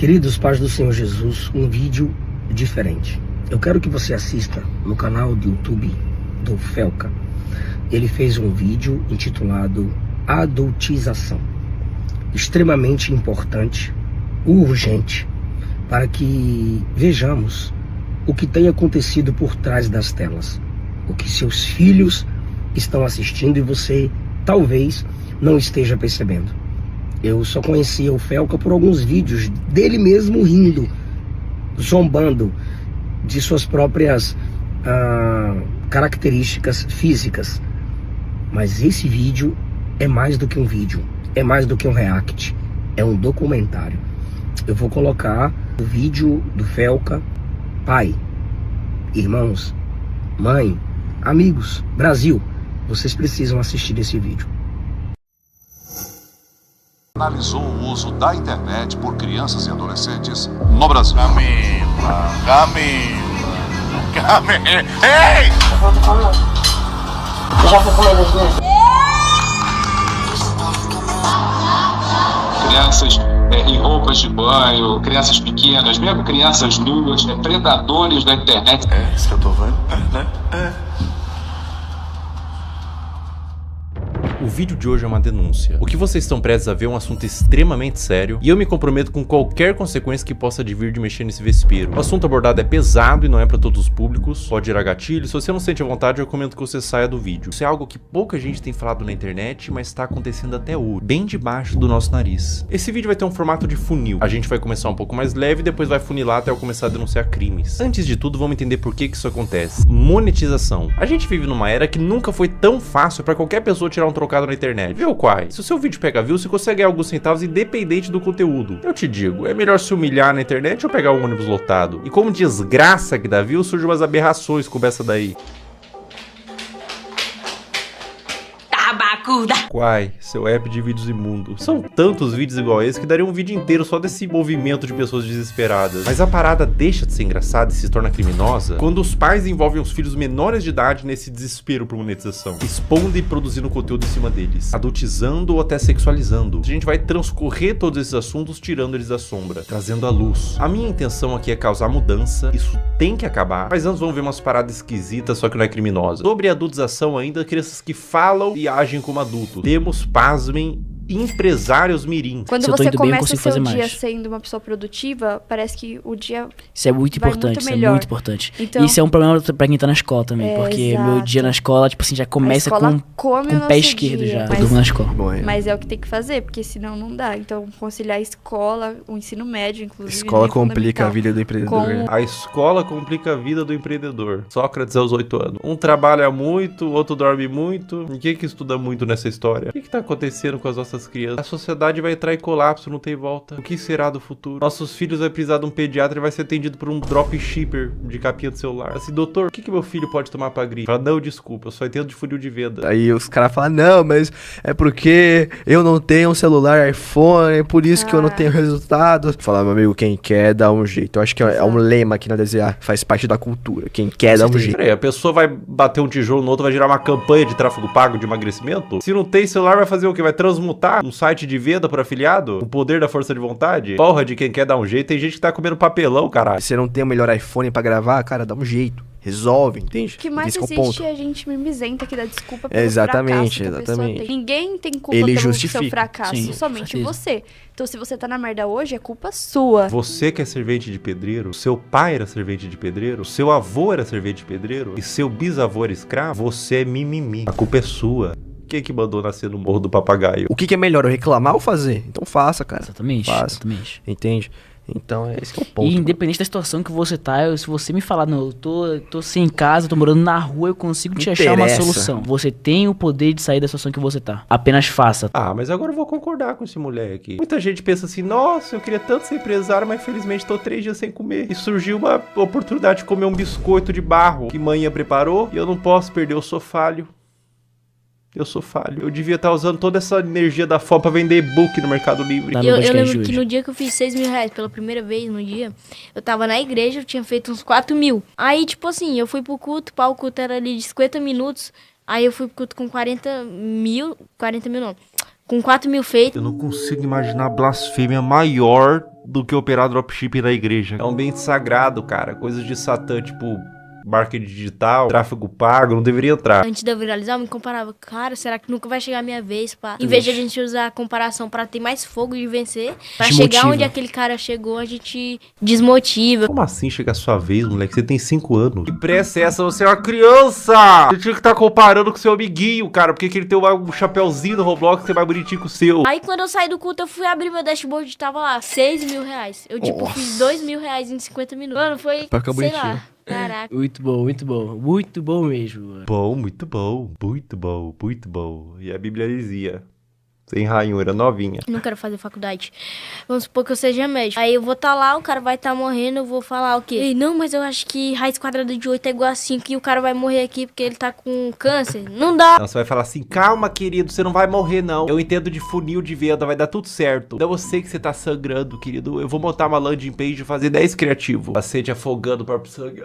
Queridos pais do Senhor Jesus, um vídeo diferente. Eu quero que você assista no canal do YouTube do Felca. Ele fez um vídeo intitulado Adultização. Extremamente importante, urgente, para que vejamos o que tem acontecido por trás das telas. O que seus filhos estão assistindo e você talvez não esteja percebendo. Eu só conhecia o Felca por alguns vídeos dele mesmo rindo, zombando de suas próprias características físicas. Mas esse vídeo é mais do que um vídeo, é mais do que um react, é um documentário. Eu vou colocar o vídeo do Felca. Pai, irmãos, mãe, amigos, Brasil, vocês precisam assistir esse vídeo. Analisou o uso da internet por crianças e adolescentes no Brasil. Camila. Ei! Eu já fui comer das duas. Crianças em roupas de banho, crianças pequenas, mesmo crianças nuas, predadores da internet. É isso que eu tô vendo, né? O vídeo de hoje é uma denúncia. O que vocês estão prestes a ver é um assunto extremamente sério e eu me comprometo com qualquer consequência que possa advir de mexer nesse vespeiro. O assunto abordado é pesado e não é para todos os públicos, pode gerar gatilho. Se você não sente a vontade, eu recomendo que você saia do vídeo. Isso é algo que pouca gente tem falado na internet, mas está acontecendo até hoje, bem debaixo do nosso nariz. Esse vídeo vai ter um formato de funil. A gente vai começar um pouco mais leve e depois vai funilar até eu começar a denunciar crimes. Antes de tudo, vamos entender por que isso acontece. Monetização. A gente vive numa era que nunca foi tão fácil para qualquer pessoa tirar um trocado na internet. Viu, Quai? Se o seu vídeo pega views, você consegue ganhar alguns centavos independente do conteúdo. Eu te digo, é melhor se humilhar na internet ou pegar um ônibus lotado. E como desgraça que dá views, surgem umas aberrações como essa daí. Quai, seu app de vídeos imundo. São tantos vídeos igual esse que daria um vídeo inteiro só desse movimento de pessoas desesperadas. Mas a parada deixa de ser engraçada e se torna criminosa quando os pais envolvem os filhos menores de idade nesse desespero por monetização, expondo e produzindo conteúdo em cima deles, adultizando ou até sexualizando. A gente vai transcorrer todos esses assuntos tirando eles da sombra, trazendo à luz. A minha intenção aqui é causar mudança, isso tem que acabar, mas antes vamos ver umas paradas esquisitas, só que não é criminosa. Sobre a adultização ainda, crianças que falam e agem como adultos. Temos, pasmem, empresários mirins. Quando você começa o seu dia sendo uma pessoa produtiva, parece que o dia isso é muito importante, muito isso é muito importante. Então, isso é um problema pra quem tá na escola também, porque exato. Meu dia na escola, tipo assim, já começa com o pé esquerdo já. Eu durmo na escola. Mas é o que tem que fazer, porque senão não dá. Então, conciliar a escola, o ensino médio, inclusive. Escola complica a vida do empreendedor. A escola complica a vida do empreendedor. Sócrates aos 8 anos. Um trabalha muito, o outro dorme muito. Ninguém que estuda muito nessa história. O que tá acontecendo com as nossas crianças? A sociedade vai entrar em colapso, não tem volta. O que será do futuro? Nossos filhos vão precisar de um pediatra e vai ser atendido por um dropshipper de capinha de celular. Assim, doutor, o que meu filho pode tomar pra gripe? Fala, não, desculpa, eu só entendo de funil de venda. Aí os caras falam, não, mas é porque eu não tenho um celular iPhone, é por isso que eu não tenho resultado. Falar, meu amigo, quem quer dá um jeito. Eu acho que é um lema aqui na DZA, faz parte da cultura. Quem quer dá um jeito. Peraí, a pessoa vai bater um tijolo no outro, vai gerar uma campanha de tráfego pago de emagrecimento? Se não tem celular, vai fazer o quê? Vai transmutar um site de venda por afiliado? O poder da força de vontade? Porra, de quem quer dar um jeito. Tem gente que tá comendo papelão, caralho. Se você não tem o melhor iPhone pra gravar, cara, dá um jeito. Resolve, entende? O que mais existe é a gente mimizenta que dá desculpa pelo exatamente. Tem. Ninguém tem culpa pelo seu fracasso, somente você. Então se você tá na merda hoje, é culpa sua. Você que é servente de pedreiro, seu pai era servente de pedreiro, seu avô era servente de pedreiro e seu bisavô era escravo, você é mimimi. A culpa é sua. Quem que mandou nascer no Morro do Papagaio? O que é melhor, eu reclamar ou fazer? Então faça, cara. Exatamente, faça. Exatamente. Entende? Então, esse que é o ponto. E independente da situação que você tá, se você me falar, não, eu tô sem casa, tô morando na rua, eu consigo te achar uma solução. Você tem o poder de sair da situação que você tá. Apenas faça. Ah, mas agora eu vou concordar com esse moleque. Muita gente pensa assim, nossa, eu queria tanto ser empresário, mas infelizmente tô 3 dias sem comer. E surgiu uma oportunidade de comer um biscoito de barro que manhã preparou e eu não posso perder, eu sou falho. Eu sou falho. Eu devia estar usando toda essa energia da fome pra vender e-book no Mercado Livre. Eu lembro que no dia que eu fiz 6 mil reais pela primeira vez no dia, eu tava na igreja, eu tinha feito uns 4 mil. Aí, tipo assim, eu fui pro culto, o culto era ali de 50 minutos. Aí eu fui pro culto com 40 mil não. Com 4 mil feitos. Eu não consigo imaginar blasfêmia maior do que operar dropshipping na igreja. É um ambiente sagrado, cara. Coisas de Satã, tipo marketing digital, tráfego pago, não deveria entrar. Antes de eu viralizar, eu me comparava, cara, será que nunca vai chegar a minha vez, pá? Em vez de a gente usar a comparação pra ter mais fogo de vencer, pra chegar onde aquele cara chegou, a gente desmotiva. Como assim chegar a sua vez, moleque? Você tem 5 anos. Que pressa é essa? Você é uma criança! Você tinha que estar comparando com seu amiguinho, cara, porque ele tem um chapéuzinho no Roblox que é mais bonitinho que o seu. Aí quando eu saí do culto, eu fui abrir meu dashboard e tava lá, 6 mil reais. Eu, tipo, fiz 2 mil reais em 50 minutos. Mano, foi, sei lá. Caraca. Muito bom, muito bom. Muito bom mesmo, mano. Bom, muito bom. Muito bom, muito bom. E a Bíblia dizia, sem ranhura, novinha. Não quero fazer faculdade. Vamos supor que eu seja médico. Aí eu vou estar lá, o cara vai estar morrendo, eu vou falar o quê? Ei, não, mas eu acho que raiz quadrada de 8 é igual a 5 e o cara vai morrer aqui porque ele tá com câncer. Não dá. Não, você vai falar assim, calma, querido, você não vai morrer, não. Eu entendo de funil de venda, vai dar tudo certo. Não, eu sei que você tá sangrando, querido. Eu vou montar uma landing page e fazer 10 criativo. Paciente afogando o próprio sangue.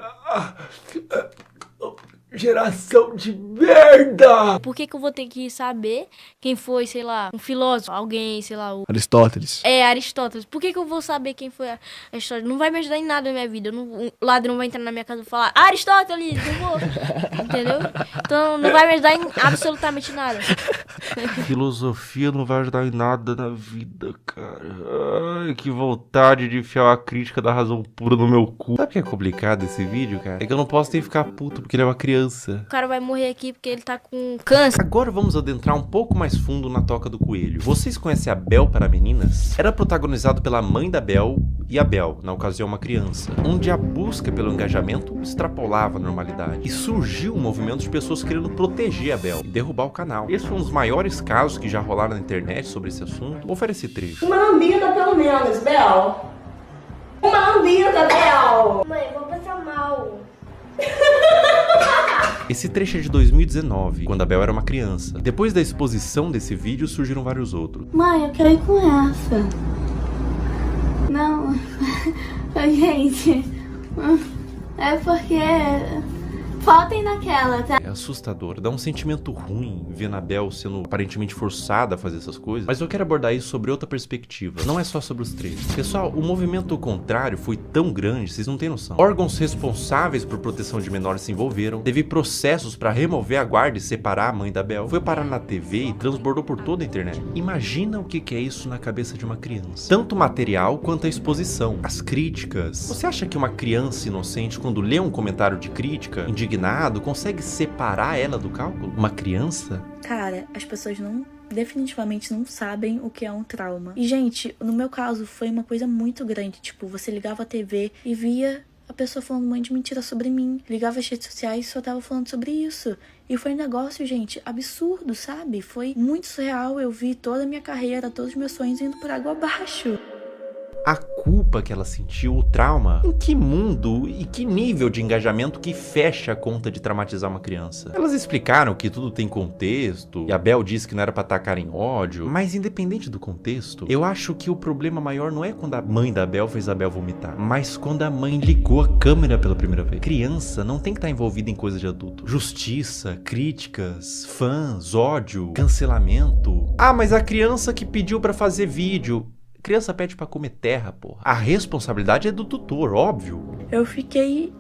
Geração de merda! Por que eu vou ter que saber quem foi, sei lá, um filósofo, alguém, sei lá, Aristóteles. Aristóteles. Por que eu vou saber quem foi Aristóteles? Não vai me ajudar em nada na minha vida. Um ladrão vai entrar na minha casa e falar, Aristóteles, eu vou. Entendeu? Então não vai me ajudar em absolutamente nada. Filosofia não vai ajudar em nada na vida, cara. Ai, que vontade de enfiar a crítica da razão pura no meu cu. Sabe o que é complicado esse vídeo, cara? É que eu não posso ter que ficar puto porque ele é uma criança. O cara vai morrer aqui porque ele tá com câncer. Agora vamos adentrar um pouco mais fundo na Toca do Coelho. Vocês conhecem a Bel para Meninas? Era protagonizado pela mãe da Bel e a Bel, na ocasião uma criança, onde a busca pelo engajamento extrapolava a normalidade. E surgiu um movimento de pessoas querendo proteger a Bel e derrubar o canal. Esse foi um dos maiores casos que já rolaram na internet sobre esse assunto. Confere esse trecho. Uma lambida pelo menos, Bel. Uma lambida, Bel. Mãe, vou passar mal. Esse trecho é de 2019, quando a Bel era uma criança. Depois da exposição desse vídeo, surgiram vários outros. Mãe, eu quero ir com essa. Não, gente, é porque faltem naquela, tá? É assustador, dá um sentimento ruim ver a Bel sendo aparentemente forçada a fazer essas coisas. Mas eu quero abordar isso sobre outra perspectiva. Não é só sobre os três. Pessoal, o movimento contrário foi tão grande, vocês não têm noção. Órgãos responsáveis por proteção de menores se envolveram. Teve processos para remover a guarda e separar a mãe da Bel. Foi parar na TV e transbordou por toda a internet. Imagina o que é isso na cabeça de uma criança. Tanto o material quanto a exposição. As críticas. Você acha que uma criança inocente, quando lê um comentário de crítica, indignado, consegue separar ela do cálculo? Uma criança? Cara, as pessoas definitivamente não sabem o que é um trauma. E, gente, no meu caso, foi uma coisa muito grande. Tipo, você ligava a TV e via a pessoa falando um monte de mentira sobre mim. Ligava as redes sociais e só tava falando sobre isso. E foi um negócio, gente, absurdo, sabe? Foi muito surreal. Eu vi toda a minha carreira, todos os meus sonhos indo por água abaixo. A culpa que ela sentiu, o trauma, em que mundo e que nível de engajamento que fecha a conta de traumatizar uma criança? Elas explicaram que tudo tem contexto, e a Bel disse que não era pra atacar em ódio, mas independente do contexto, eu acho que o problema maior não é quando a mãe da Bel fez a Bel vomitar, mas quando a mãe ligou a câmera pela primeira vez. Criança não tem que estar envolvida em coisa de adulto. Justiça, críticas, fãs, ódio, cancelamento. Ah, mas a criança que pediu pra fazer vídeo... Criança pede pra comer terra, porra. A responsabilidade é do tutor, óbvio. Eu fiquei,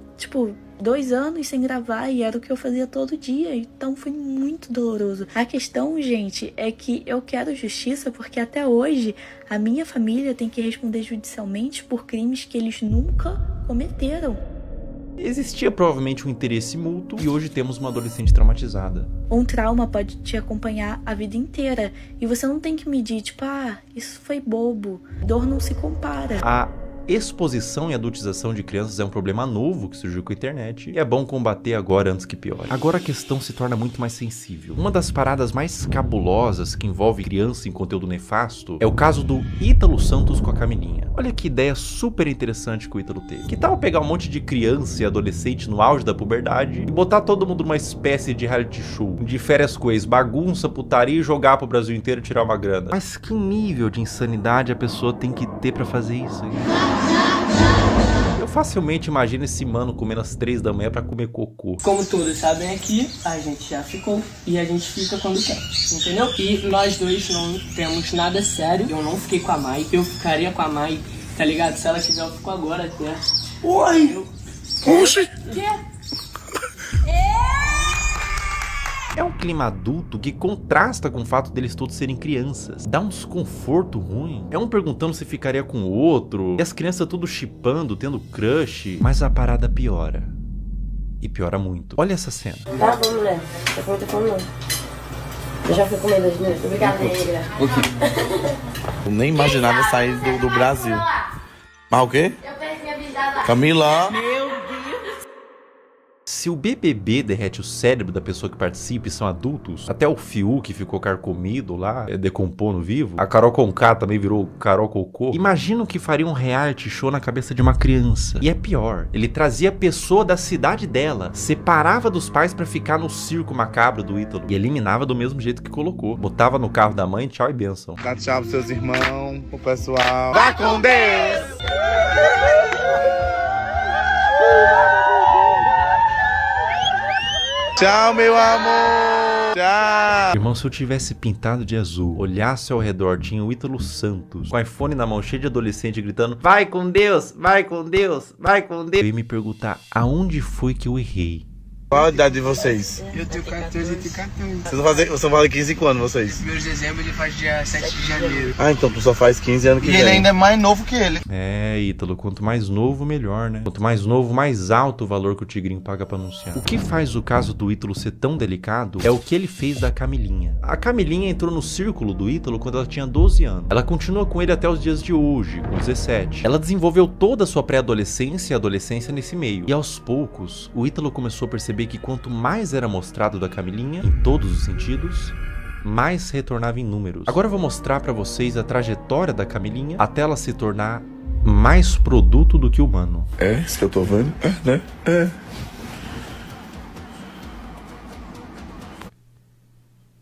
2 anos sem gravar e era o que eu fazia todo dia, então foi muito doloroso. A questão, gente, é que eu quero justiça porque até hoje a minha família tem que responder judicialmente por crimes que eles nunca cometeram. Existia provavelmente um interesse mútuo e hoje temos uma adolescente traumatizada. Um trauma pode te acompanhar a vida inteira e você não tem que medir, isso foi bobo. Dor não se compara. A exposição e adultização de crianças é um problema novo que surgiu com a internet e é bom combater agora antes que piore. Agora a questão se torna muito mais sensível. Uma das paradas mais cabulosas que envolve criança em conteúdo nefasto é o caso do Ítalo Santos com a Camilinha. Olha que ideia super interessante que o Ítalo teve. Que tal pegar um monte de criança e adolescente no auge da puberdade e botar todo mundo numa espécie de reality show, de férias com ex, bagunça, putaria e jogar pro Brasil inteiro e tirar uma grana? Mas que nível de insanidade a pessoa tem que ter pra fazer isso? Eu facilmente imagino esse mano comendo às 3 da manhã pra comer cocô. Como todos sabem aqui, a gente já ficou e a gente fica quando quer, entendeu? E nós dois não temos nada sério. Eu não fiquei com a Mai, eu ficaria com a Mai Tá ligado? Se ela quiser, eu fico agora até. Oi! Oxi! É um clima adulto que contrasta com o fato deles todos serem crianças. Dá um desconforto ruim. É um perguntando se ficaria com o outro. E as crianças tudo chipando, tendo crush. Mas a parada piora. E piora muito. Olha essa cena. Tá bom, mulher. Eu vou ter fome, não. Eu já fui comer 2 minutos. Obrigada, negra. Eu nem imaginava sair do Brasil. Mas o quê? Eu perdi minha visada. Camila. Se o BBB derrete o cérebro da pessoa que participa e são adultos, até o Fiuk que ficou carcomido lá, decompondo vivo, a Carol Conká também virou Carol Cocô, imagina o que faria um reality show na cabeça de uma criança. E é pior, ele trazia a pessoa da cidade dela, separava dos pais pra ficar no circo macabro do Ítalo e eliminava do mesmo jeito que colocou. Botava no carro da mãe, tchau e bênção. Dá tchau pros seus irmãos, pro pessoal. Vá com Deus! Tchau, meu amor! Tchau! Irmão, se eu tivesse pintado de azul, olhasse ao redor, tinha o Ítalo Santos, com o iPhone na mão, cheio de adolescente, gritando: vai com Deus, vai com Deus, vai com Deus. Eu ia me perguntar, aonde foi que eu errei? Qual a idade de vocês? Eu tenho 14, eu tenho 14. Vocês vão fazer 15 quando, vocês? Meu dezembro ele faz dia 7 de janeiro. Ah, então tu só faz 15 anos que vem. E ele ainda é mais novo que ele. É, Ítalo, quanto mais novo, melhor, né? Quanto mais novo, mais alto o valor que o Tigrinho paga pra anunciar. O que faz o caso do Ítalo ser tão delicado é o que ele fez da Camilinha. A Camilinha entrou no círculo do Ítalo quando ela tinha 12 anos. Ela continua com ele até os dias de hoje, com 17. Ela desenvolveu toda a sua pré-adolescência e adolescência nesse meio. E aos poucos, o Ítalo começou a perceber que quanto mais era mostrado da Camilinha, em todos os sentidos, mais retornava em números. Agora eu vou mostrar pra vocês a trajetória da Camilinha até ela se tornar mais produto do que humano. É isso que eu tô vendo? É, né? É.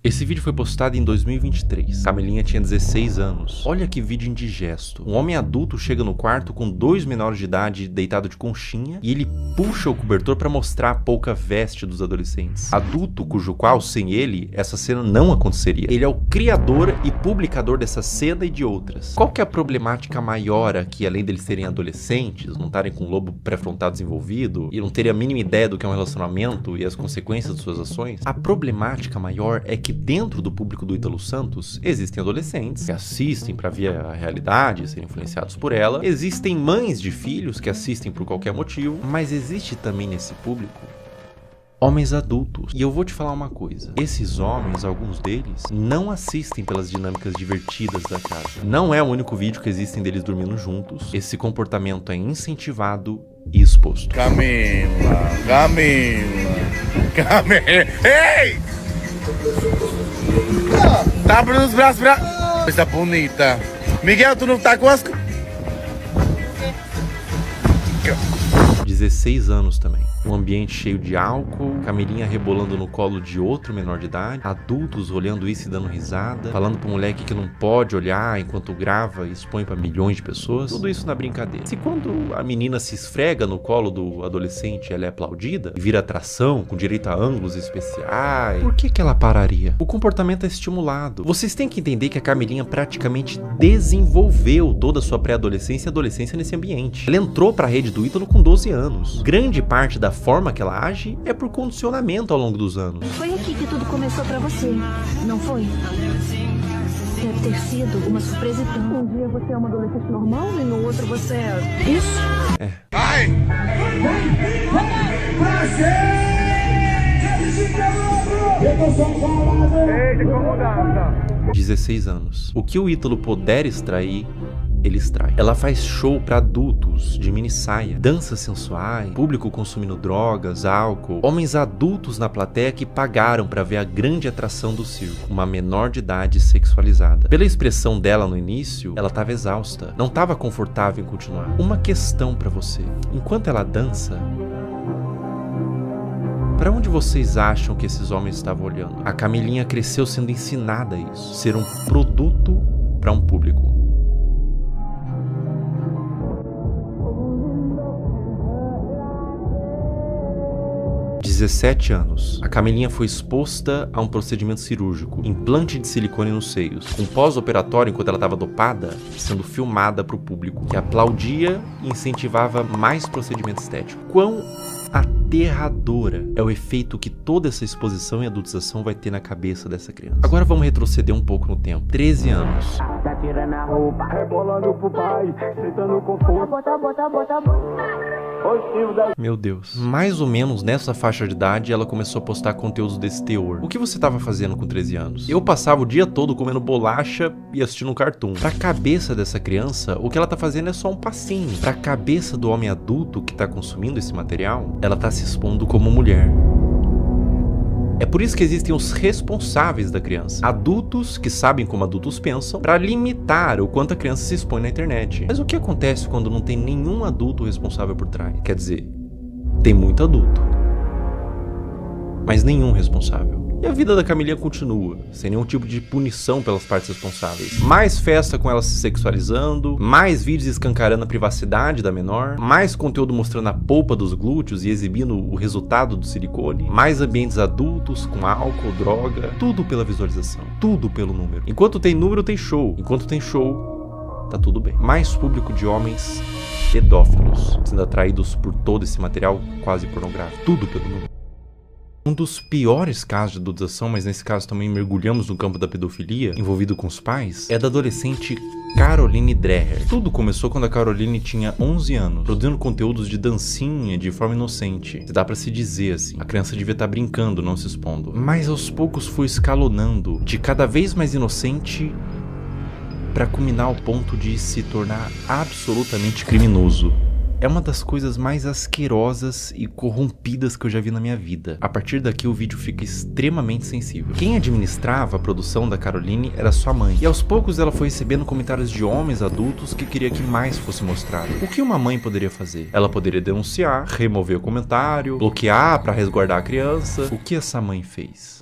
Esse vídeo foi postado em 2023. Camilinha tinha 16 anos. Olha que vídeo indigesto. Um homem adulto chega no quarto com 2 menores de idade deitado de conchinha e ele puxa o cobertor para mostrar a pouca veste dos adolescentes. Adulto cujo qual, sem ele, essa cena não aconteceria. Ele é o criador e publicador dessa cena e de outras. Qual que é a problemática maior aqui, além deles serem adolescentes, não estarem com o lobo pré-frontal desenvolvido e não terem a mínima ideia do que é um relacionamento e as consequências de suas ações? A problemática maior é que dentro do público do Ítalo Santos existem adolescentes que assistem para ver a realidade, serem influenciados por ela. Existem mães de filhos que assistem por qualquer motivo, mas existe também nesse público homens adultos. E eu vou te falar uma coisa, esses homens, alguns deles, não assistem pelas dinâmicas divertidas da casa. Não é o único vídeo que existem deles dormindo juntos. Esse comportamento é incentivado e exposto. Camila, ei! Tá abrindo os braços pra... Coisa bonita. Miguel, tu não tá com as... 16 anos também. Um ambiente cheio de álcool, Camilinha rebolando no colo de outro menor de idade, adultos olhando isso e dando risada, falando pro moleque que não pode olhar enquanto grava e expõe pra milhões de pessoas. Tudo isso na brincadeira. Se quando a menina se esfrega no colo do adolescente ela é aplaudida e vira atração com direito a ângulos especiais, por que ela pararia? O comportamento é estimulado. Vocês têm que entender que a Camilinha praticamente desenvolveu toda a sua pré-adolescência e adolescência nesse ambiente. Ela entrou pra rede do Ítalo com 12 anos. Grande parte da forma que ela age é por condicionamento ao longo dos anos. Foi aqui que tudo começou pra você, não foi? Deve ter sido uma surpresa e tanto. Um dia você é uma adolescente normal e no outro você é... Isso? É. Vai! 16 anos. O que o Ítalo puder extrair, ele extrai. Ela faz show pra adultos de mini saia, danças sensuais, público consumindo drogas, álcool, homens adultos na plateia que pagaram pra ver a grande atração do circo, uma menor de idade sexualizada. Pela expressão dela no início, ela tava exausta, não tava confortável em continuar. Uma questão pra você: enquanto ela dança, para onde vocês acham que esses homens estavam olhando? A Camilinha cresceu sendo ensinada a isso, ser um produto para um público. 17 anos, a Camilinha foi exposta a um procedimento cirúrgico, implante de silicone nos seios, um pós-operatório enquanto ela estava dopada, sendo filmada para o público, que aplaudia e incentivava mais procedimento estético. Quão aterradora é o efeito que toda essa exposição e adultização vai ter na cabeça dessa criança. Agora vamos retroceder um pouco no tempo. 13 anos. Tá tirando a roupa, rebolando pro pai, sentando com força. Bota. Meu Deus. Mais ou menos nessa faixa de idade, ela começou a postar conteúdos desse teor. O que você estava fazendo com 13 anos? Eu passava o dia todo comendo bolacha e assistindo um cartoon. Pra cabeça dessa criança, o que ela tá fazendo é só um passinho. Pra cabeça do homem adulto que tá consumindo esse material, ela tá se expondo como mulher. É por isso que existem os responsáveis da criança, adultos que sabem como adultos pensam, para limitar o quanto a criança se expõe na internet. Mas o que acontece quando não tem nenhum adulto responsável por trás? Quer dizer, tem muito adulto, mas nenhum responsável. E a vida da Camilinha continua, sem nenhum tipo de punição pelas partes responsáveis. Mais festa com ela se sexualizando, mais vídeos escancarando a privacidade da menor, mais conteúdo mostrando a polpa dos glúteos e exibindo o resultado do silicone, mais ambientes adultos com álcool, droga, tudo pela visualização, tudo pelo número. Enquanto tem número, tem show. Enquanto tem show, tá tudo bem. Mais público de homens pedófilos, sendo atraídos por todo esse material quase pornográfico, tudo pelo número. Um dos piores casos de adultização, mas nesse caso também mergulhamos no campo da pedofilia, envolvido com os pais, é da adolescente Caroline Dreher. Tudo começou quando a Caroline tinha 11 anos, produzindo conteúdos de dancinha de forma inocente. Dá pra se dizer assim, a criança devia estar brincando, não se expondo. Mas aos poucos foi escalonando, de cada vez mais inocente, pra culminar ao ponto de se tornar absolutamente criminoso. É uma das coisas mais asquerosas e corrompidas que eu já vi na minha vida. A partir daqui o vídeo fica extremamente sensível. Quem administrava a produção da Caroline era sua mãe. E aos poucos ela foi recebendo comentários de homens adultos que queria que mais fosse mostrado. O que uma mãe poderia fazer? Ela poderia denunciar, remover o comentário, bloquear para resguardar a criança. O que essa mãe fez?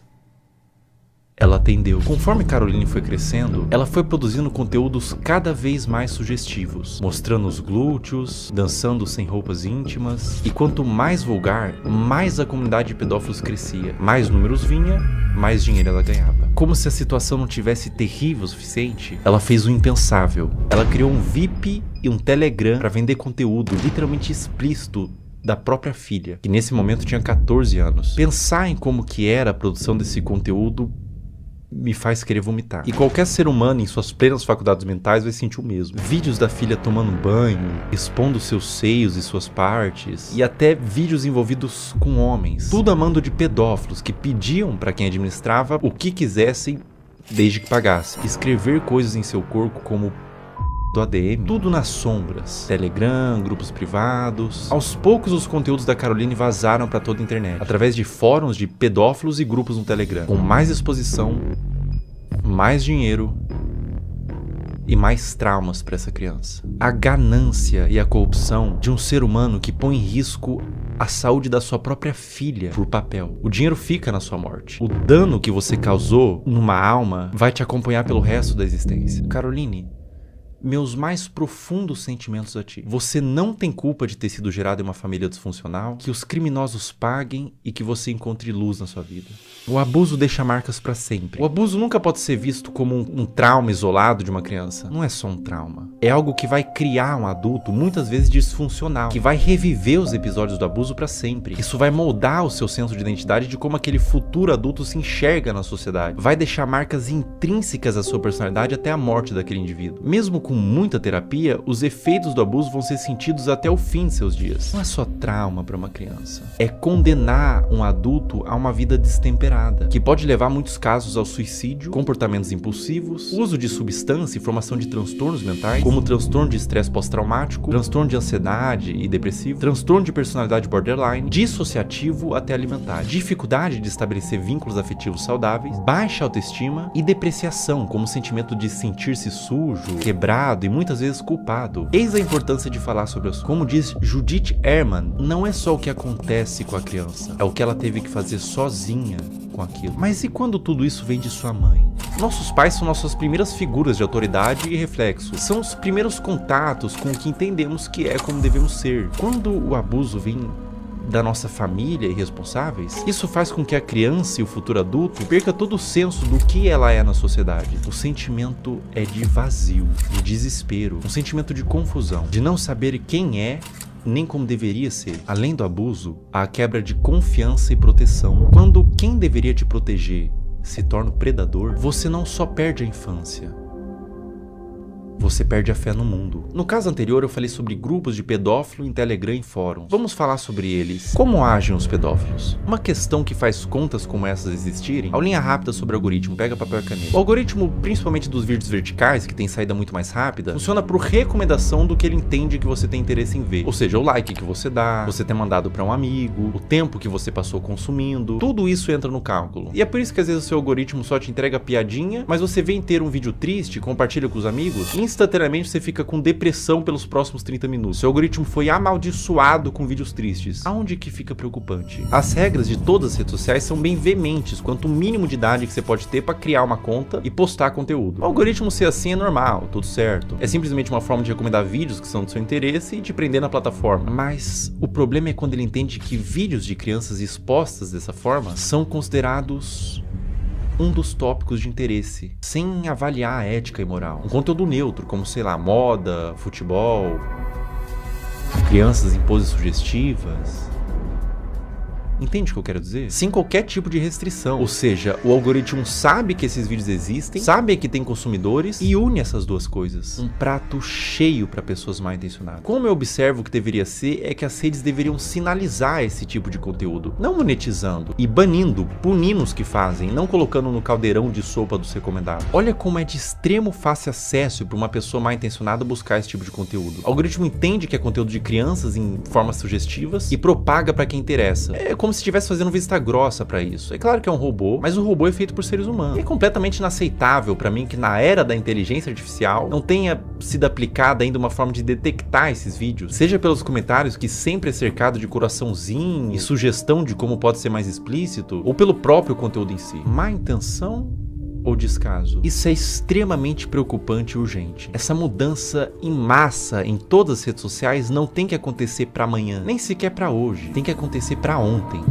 Ela atendeu. Conforme Caroline foi crescendo, ela foi produzindo conteúdos cada vez mais sugestivos, mostrando os glúteos, dançando sem roupas íntimas, e quanto mais vulgar, mais a comunidade de pedófilos crescia. Mais números vinha, mais dinheiro ela ganhava. Como se a situação não tivesse terrível o suficiente, ela fez o impensável. Ela criou um VIP e um Telegram para vender conteúdo literalmente explícito da própria filha, que nesse momento tinha 14 anos. Pensar em como que era a produção desse conteúdo me faz querer vomitar. E qualquer ser humano em suas plenas faculdades mentais vai sentir o mesmo. Vídeos da filha tomando banho, expondo seus seios e suas partes, e até vídeos envolvidos com homens. Tudo a mando de pedófilos que pediam para quem administrava o que quisessem desde que pagasse. Escrever coisas em seu corpo como do ADM, tudo nas sombras, Telegram, grupos privados. Aos poucos os conteúdos da Caroline vazaram para toda a internet, através de fóruns de pedófilos e grupos no Telegram, com mais exposição, mais dinheiro e mais traumas para essa criança. A ganância e a corrupção de um ser humano que põe em risco a saúde da sua própria filha por papel. O dinheiro fica na sua morte. O dano que você causou numa alma vai te acompanhar pelo resto da existência. Caroline, meus mais profundos sentimentos a ti. Você não tem culpa de ter sido gerado em uma família disfuncional, que os criminosos paguem e que você encontre luz na sua vida. O abuso deixa marcas pra sempre. O abuso nunca pode ser visto como um trauma isolado de uma criança. Não é só um trauma. É algo que vai criar um adulto, muitas vezes disfuncional, que vai reviver os episódios do abuso pra sempre. Isso vai moldar o seu senso de identidade de como aquele futuro adulto se enxerga na sociedade. Vai deixar marcas intrínsecas à sua personalidade até a morte daquele indivíduo. Mesmo com muita terapia, os efeitos do abuso vão ser sentidos até o fim de seus dias. Não é só trauma para uma criança. É condenar um adulto a uma vida destemperada, que pode levar muitos casos ao suicídio, comportamentos impulsivos, uso de substância e formação de transtornos mentais, como transtorno de estresse pós-traumático, transtorno de ansiedade e depressivo, transtorno de personalidade borderline, dissociativo até alimentar, dificuldade de estabelecer vínculos afetivos saudáveis, baixa autoestima e depreciação, como o sentimento de sentir-se sujo, quebrado e muitas vezes culpado. Eis a importância de falar sobre isso. Como diz Judith Herman, não é só o que acontece com a criança, é o que ela teve que fazer sozinha com aquilo. Mas e quando tudo isso vem de sua mãe? Nossos pais são nossas primeiras figuras de autoridade e reflexo. São os primeiros contatos com o que entendemos que é como devemos ser. Quando o abuso vem da nossa família irresponsáveis, isso faz com que a criança e o futuro adulto perca todo o senso do que ela é na sociedade. O sentimento é de vazio, de desespero, um sentimento de confusão, de não saber quem é nem como deveria ser. Além do abuso, há a quebra de confiança e proteção. Quando quem deveria te proteger se torna o predador, você não só perde a infância, você perde a fé no mundo. No caso anterior eu falei sobre grupos de pedófilo em Telegram e fóruns. Vamos falar sobre eles. Como agem os pedófilos? Uma questão que faz contas como essas existirem, aulinha rápida sobre o algoritmo, pega papel e caneta. O algoritmo, principalmente dos vídeos verticais, que tem saída muito mais rápida, funciona por recomendação do que ele entende que você tem interesse em ver. Ou seja, o like que você dá, você ter mandado para um amigo, o tempo que você passou consumindo, tudo isso entra no cálculo. E é por isso que às vezes o seu algoritmo só te entrega piadinha, mas você vê inteiro um vídeo triste, compartilha com os amigos, instantaneamente você fica com depressão pelos próximos 30 minutos. Seu algoritmo foi amaldiçoado com vídeos tristes. Aonde que fica preocupante? As regras de todas as redes sociais são bem veementes quanto o mínimo de idade que você pode ter para criar uma conta e postar conteúdo. O algoritmo ser assim é normal, tudo certo. É simplesmente uma forma de recomendar vídeos que são do seu interesse e te prender na plataforma. Mas o problema é quando ele entende que vídeos de crianças expostas dessa forma são considerados um dos tópicos de interesse, sem avaliar a ética e moral. Um conteúdo neutro, como, sei lá, moda, futebol, crianças em poses sugestivas. Entende o que eu quero dizer? Sem qualquer tipo de restrição. Ou seja, o algoritmo sabe que esses vídeos existem, sabe que tem consumidores e une essas duas coisas. Um prato cheio para pessoas mal intencionadas. Como eu observo que deveria ser, é que as redes deveriam sinalizar esse tipo de conteúdo, não monetizando e banindo, punindo os que fazem, não colocando no caldeirão de sopa dos recomendados. Olha como é de extremo fácil acesso para uma pessoa mal intencionada buscar esse tipo de conteúdo. O algoritmo entende que é conteúdo de crianças em formas sugestivas e propaga para quem interessa. É como se estivesse fazendo vista grossa pra isso. É claro que é um robô, mas o robô é feito por seres humanos. E é completamente inaceitável pra mim que na era da inteligência artificial não tenha sido aplicada ainda uma forma de detectar esses vídeos, seja pelos comentários que sempre é cercado de coraçãozinho e sugestão de como pode ser mais explícito, ou pelo próprio conteúdo em si. Má intenção ou descaso? Isso é extremamente preocupante e urgente. Essa mudança em massa em todas as redes sociais não tem que acontecer para amanhã, nem sequer para hoje. Tem que acontecer para ontem.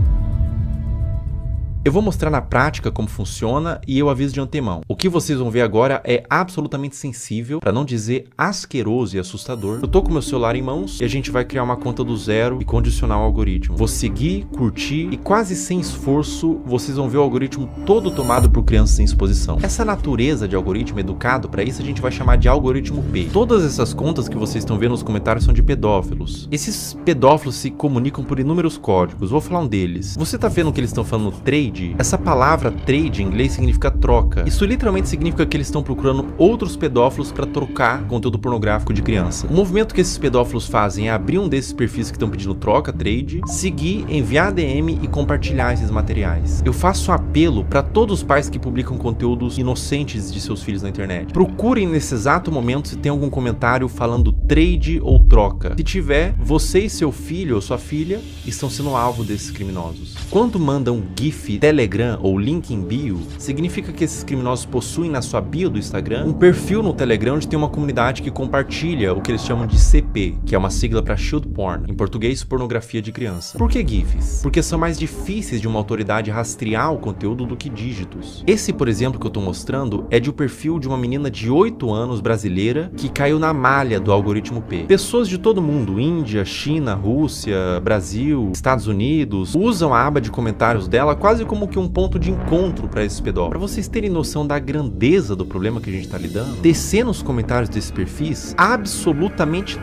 Eu vou mostrar na prática como funciona e eu aviso de antemão. O que vocês vão ver agora é absolutamente sensível, para não dizer asqueroso e assustador. Eu tô com meu celular em mãos e a gente vai criar uma conta do zero e condicionar o algoritmo. Vou seguir, curtir e quase sem esforço vocês vão ver o algoritmo todo tomado por crianças em exposição. Essa natureza de algoritmo educado, para isso a gente vai chamar de algoritmo P. Todas essas contas que vocês estão vendo nos comentários são de pedófilos. Esses pedófilos se comunicam por inúmeros códigos. Vou falar um deles. Você tá vendo que eles estão falando trade? Essa palavra trade em inglês significa troca. Isso literalmente significa que eles estão procurando outros pedófilos para trocar conteúdo pornográfico de criança. O movimento que esses pedófilos fazem é abrir um desses perfis que estão pedindo troca, trade, seguir, enviar DM e compartilhar esses materiais. Eu faço um apelo para todos os pais que publicam conteúdos inocentes de seus filhos na internet. Procurem nesse exato momento se tem algum comentário falando trade ou troca. Se tiver, você e seu filho ou sua filha estão sendo alvo desses criminosos. Quando mandam GIF, Telegram ou link em bio, significa que esses criminosos possuem na sua bio do Instagram um perfil no Telegram onde tem uma comunidade que compartilha o que eles chamam de CP, que é uma sigla para Child Porn, em português pornografia de criança. Por que GIFs? Porque são mais difíceis de uma autoridade rastrear o conteúdo do que dígitos. Esse, por exemplo, que eu tô mostrando é de um perfil de uma menina de 8 anos brasileira que caiu na malha do algoritmo P. Pessoas de todo mundo, Índia, China, Rússia, Brasil, Estados Unidos, usam a aba de comentários dela quase como que um ponto de encontro para esses pedófilos. Para vocês terem noção da grandeza do problema que a gente tá lidando, descer nos comentários desses perfis, absolutamente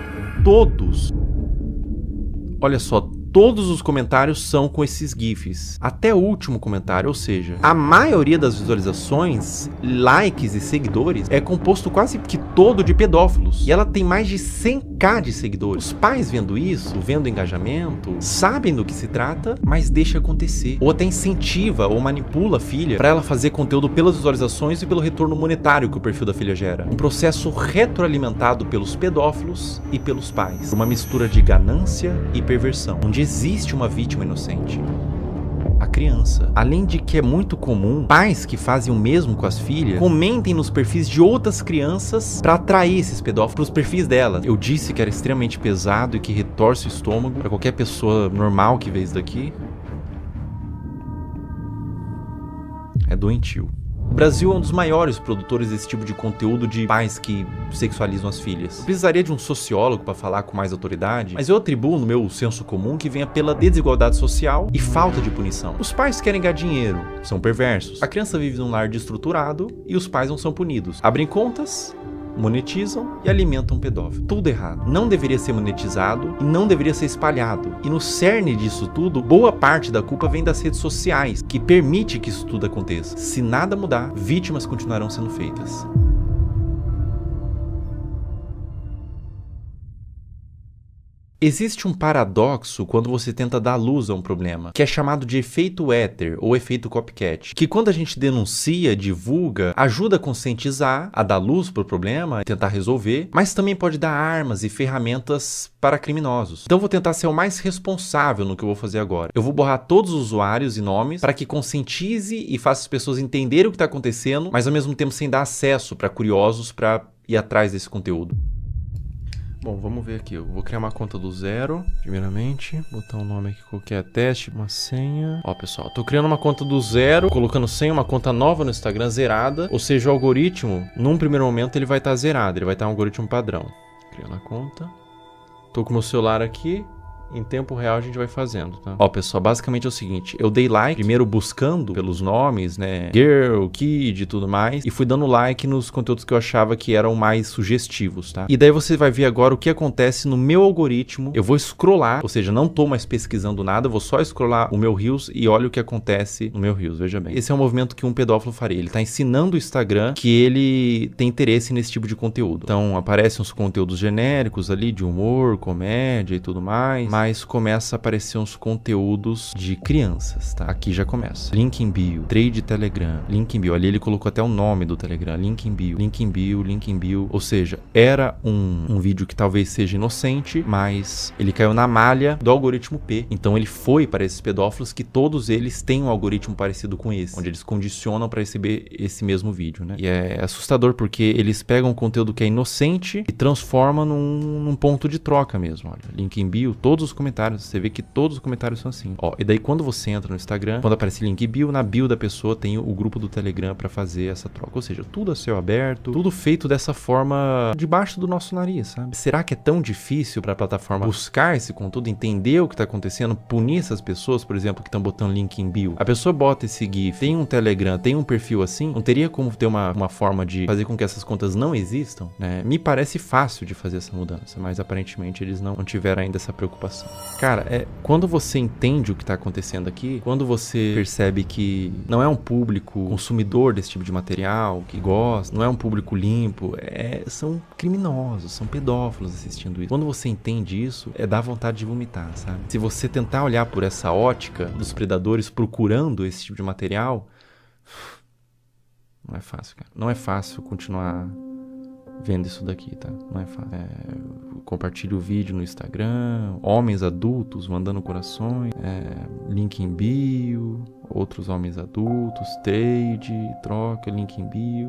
todos, olha só, todos os comentários são com esses GIFs. Até o último comentário, ou seja, a maioria das visualizações, likes e seguidores é composto quase que todo de pedófilos. E ela tem mais de 100k de seguidores. Os pais vendo isso, vendo engajamento, sabem do que se trata, mas deixa acontecer. Ou até incentiva ou manipula a filha para ela fazer conteúdo pelas visualizações e pelo retorno monetário que o perfil da filha gera. Um processo retroalimentado pelos pedófilos e pelos pais. Uma mistura de ganância e perversão, onde existe uma vítima inocente. A criança. Além de que é muito comum pais que fazem o mesmo com as filhas comentem nos perfis de outras crianças pra atrair esses pedófilos pros perfis delas. Eu disse que era extremamente pesado e que retorce o estômago pra qualquer pessoa normal que vê isso daqui. É doentio. O Brasil é um dos maiores produtores desse tipo de conteúdo de pais que sexualizam as filhas. Eu precisaria de um sociólogo para falar com mais autoridade, mas eu atribuo no meu senso comum que venha pela desigualdade social e falta de punição. Os pais querem ganhar dinheiro, são perversos. A criança vive num lar desestruturado e os pais não são punidos. Abrem contas, monetizam e alimentam um pedófilo. Tudo errado. Não deveria ser monetizado e não deveria ser espalhado. E no cerne disso tudo, boa parte da culpa vem das redes sociais, que permite que isso tudo aconteça. Se nada mudar, vítimas continuarão sendo feitas. Existe um paradoxo quando você tenta dar luz a um problema, que é chamado de efeito éter ou efeito copycat, que quando a gente denuncia, divulga, ajuda a conscientizar, a dar luz para o problema, tentar resolver, mas também pode dar armas e ferramentas para criminosos. Então eu vou tentar ser o mais responsável no que eu vou fazer agora. Eu vou borrar todos os usuários e nomes para que conscientize e faça as pessoas entenderem o que está acontecendo, mas ao mesmo tempo sem dar acesso para curiosos para ir atrás desse conteúdo. Bom, vamos ver aqui. Eu vou criar uma conta do zero, primeiramente. Botar um nome aqui qualquer, teste, uma senha. Ó, pessoal, tô criando uma conta do zero, colocando senha, uma conta nova no Instagram zerada. Ou seja, o algoritmo, num primeiro momento, ele vai estar zerado. Ele vai estar um algoritmo padrão. Criando a conta. Tô com o meu celular aqui. Em tempo real a gente vai fazendo, tá? Ó, pessoal, basicamente é o seguinte. Eu dei like, primeiro buscando pelos nomes, né? Girl, Kid e tudo mais. E fui dando like nos conteúdos que eu achava que eram mais sugestivos, tá? E daí você vai ver agora o que acontece no meu algoritmo. Eu vou scrollar, ou seja, não tô mais pesquisando nada. Eu vou só scrollar o meu Reels e olha o que acontece no meu Reels, veja bem. Esse é um movimento que um pedófilo faria. Ele tá ensinando o Instagram que ele tem interesse nesse tipo de conteúdo. Então, aparecem uns conteúdos genéricos ali de humor, comédia e tudo mais. Mas começa a aparecer uns conteúdos de crianças, tá? Aqui já começa. Link em bio, trade Telegram, link em bio. Ali ele colocou até o nome do Telegram, link em bio, link em bio, link em bio. Ou seja, era um vídeo que talvez seja inocente, mas ele caiu na malha do algoritmo P. Então ele foi para esses pedófilos que todos eles têm um algoritmo parecido com esse, onde eles condicionam para receber esse mesmo vídeo, né? E é assustador porque eles pegam um conteúdo que é inocente e transformam num ponto de troca mesmo. Olha, link em bio, todos os comentários, você vê que todos os comentários são assim. Ó, e daí quando você entra no Instagram, quando aparece link bio, na bio da pessoa tem o grupo do Telegram pra fazer essa troca. Ou seja, tudo a céu aberto, tudo feito dessa forma debaixo do nosso nariz, sabe? Será que é tão difícil pra plataforma buscar esse conteúdo, entender o que tá acontecendo, punir essas pessoas, por exemplo, que estão botando link em bio? A pessoa bota esse GIF, tem um Telegram, tem um perfil assim, não teria como ter uma forma de fazer com que essas contas não existam, né? Me parece fácil de fazer essa mudança, mas aparentemente eles não tiveram ainda essa preocupação. Cara, quando você entende o que está acontecendo aqui, quando você percebe que não é um público consumidor desse tipo de material, que gosta, não é um público limpo, são criminosos, são pedófilos assistindo isso. Quando você entende isso, dá vontade de vomitar, sabe? Se você tentar olhar por essa ótica dos predadores procurando esse tipo de material, não é fácil, cara. Não é fácil continuar vendo isso daqui, tá? Não é fácil. Compartilhe o vídeo no Instagram, homens adultos mandando corações, link em bio, outros homens adultos, trade, troca, link em bio.